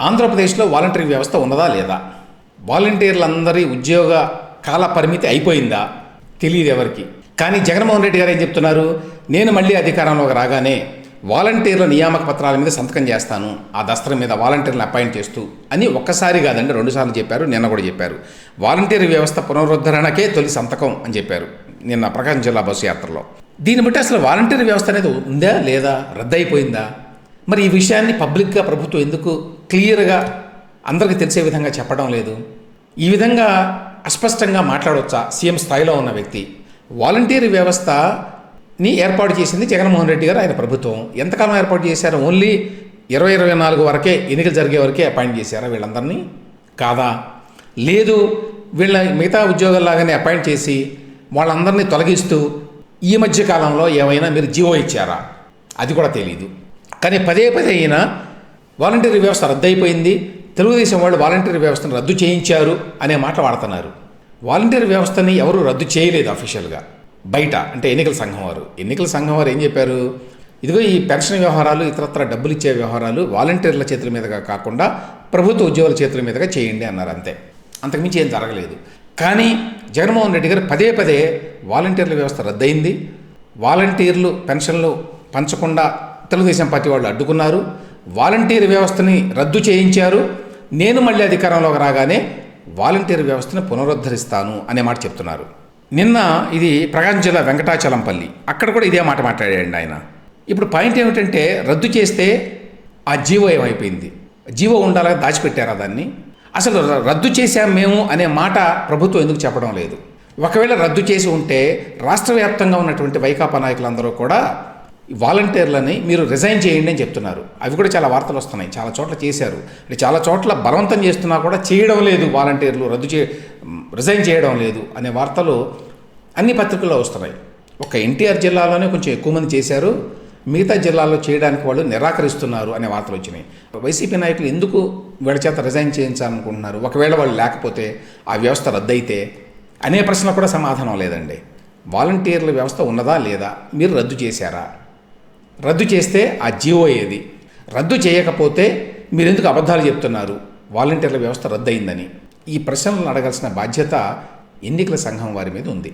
ఆంధ్రప్రదేశ్లో వాలంటరీ వ్యవస్థ ఉన్నదా లేదా? వాలంటీర్లందరి ఉద్యోగ కాల పరిమితి అయిపోయిందా? తెలియదు ఎవరికి. కానీ జగన్మోహన్ రెడ్డి గారు ఏం చెప్తున్నారు? నేను మళ్ళీ అధికారంలోకి రాగానే వాలంటీర్ల నియామక పత్రాల మీద సంతకం చేస్తాను, ఆ దస్త్రం మీద వాలంటీర్లను అపాయింట్ చేస్తూ అని ఒక్కసారి కాదండి, 2 సార్లు చెప్పారు. నిన్న కూడా చెప్పారు. వాలంటీర్ వ్యవస్థ పునరుద్ధరణకే తొలి సంతకం అని చెప్పారు నిన్న ప్రకాశం జిల్లా బస్సు యాత్రలో. దీన్ని బట్టి అసలు వాలంటీర్ వ్యవస్థ అనేది ఉందా లేదా, రద్దయిపోయిందా? మరి ఈ విషయాన్ని పబ్లిక్గా ప్రభుత్వం ఎందుకు క్లియర్గా అందరికీ తెలిసే విధంగా చెప్పడం లేదు? ఈ విధంగా అస్పష్టంగా మాట్లాడవచ్చా సీఎం స్థాయిలో ఉన్న వ్యక్తి? వాలంటీర్ వ్యవస్థని ఏర్పాటు చేసింది జగన్మోహన్ రెడ్డి గారు, ఆయన ప్రభుత్వం. ఎంతకాలం ఏర్పాటు చేశారు? ఓన్లీ 2024 వరకే, ఎన్నికలు జరిగే వరకే అపాయింట్ చేశారా వీళ్ళందరినీ? కాదా? లేదు, వీళ్ళ మిగతా ఉద్యోగాల్లాగానే అపాయింట్ చేసి వాళ్ళందరినీ తొలగిస్తూ ఈ మధ్య కాలంలో ఏమైనా మీరు జీవో ఇచ్చారా? అది కూడా తెలియదు. కానీ పదే అయినా వాలంటీర్ వ్యవస్థ రద్దయిపోయింది, తెలుగుదేశం వాళ్ళు వాలంటీర్ వ్యవస్థను రద్దు చేయించారు అనే మాట వాడుతున్నారు. వాలంటీర్ వ్యవస్థని ఎవరు రద్దు చేయలేదు అఫీషియల్గా. బయట అంటే ఎన్నికల సంఘం వారు ఏం చెప్పారు? ఇదిగో ఈ పెన్షన్ వ్యవహారాలు, ఇతరత్ర డబ్బులు ఇచ్చే వ్యవహారాలు వాలంటీర్ల చేతుల మీదుగా కాకుండా ప్రభుత్వ ఉద్యోగుల చేతుల మీదుగా చేయండి అన్నారు. అంతే, అంతకుమించి ఏం జరగలేదు. కానీ జగన్మోహన్ రెడ్డి గారు పదే వాలంటీర్ల వ్యవస్థ రద్దయింది, వాలంటీర్లు పెన్షన్లు పంచకుండా తెలుగుదేశం పార్టీ వాళ్ళు అడ్డుకున్నారు, వాలంటీర్ వ్యవస్థని రద్దు చేయించారు, నేను మళ్ళీ అధికారంలోకి రాగానే వాలంటీర్ వ్యవస్థను పునరుద్ధరిస్తాను అనే మాట చెప్తున్నారు. నిన్న ఇది ప్రకాశం జిల్లా వెంకటాచలంపల్లి, అక్కడ కూడా ఇదే మాట మాట్లాడాడు ఆయన. ఇప్పుడు పాయింట్ ఏమిటంటే, రద్దు చేస్తే ఆ జీవో ఏమైపోయింది? జీవో ఉండాలని దాచిపెట్టారా దాన్ని? అసలు రద్దు చేశాం మేము అనే మాట ప్రభుత్వం ఎందుకు చెప్పడం లేదు? ఒకవేళ రద్దు చేసి ఉంటే రాష్ట్ర వ్యాప్తంగా ఉన్నటువంటి వైకాపా నాయకులందరూ కూడా వాలంటీర్లని మీరు రిజైన్ చేయండి అని చెప్తున్నారు. అవి కూడా చాలా వార్తలు వస్తున్నాయి. చాలా చోట్ల చేశారు, అంటే చాలా చోట్ల బలవంతం చేస్తున్నా కూడా చేయడం లేదు, వాలంటీర్లు రిజైన్ చేయడం లేదు అనే వార్తలు అన్ని పత్రికల్లో వస్తున్నాయి. ఒక ఎన్టీఆర్ జిల్లాలోనే కొంచెం ఎక్కువ మంది చేశారు, మిగతా జిల్లాల్లో చేయడానికి వాళ్ళు నిరాకరిస్తున్నారు అనే వార్తలు వచ్చినాయి. వైసీపీ నాయకులు ఎందుకు వీళ్ళ చేత రిజైన్ చేయించాలనుకుంటున్నారు? ఒకవేళ వాళ్ళు లేకపోతే ఆ వ్యవస్థ రద్దయితే అనే ప్రశ్న కూడా సమాధానం లేదండి. వాలంటీర్ల వ్యవస్థ ఉన్నదా లేదా? మీరు రద్దు చేశారా? రద్దు చేస్తే ఆ జీవో ఏది? రద్దు చేయకపోతే మీరు ఎందుకు అబద్ధాలు చెప్తున్నారు వాలంటీర్ల వ్యవస్థ రద్దయిందని? ఈ ప్రశ్నలను అడగాల్సిన బాధ్యత ఎన్నికల సంఘం వారి మీద ఉంది.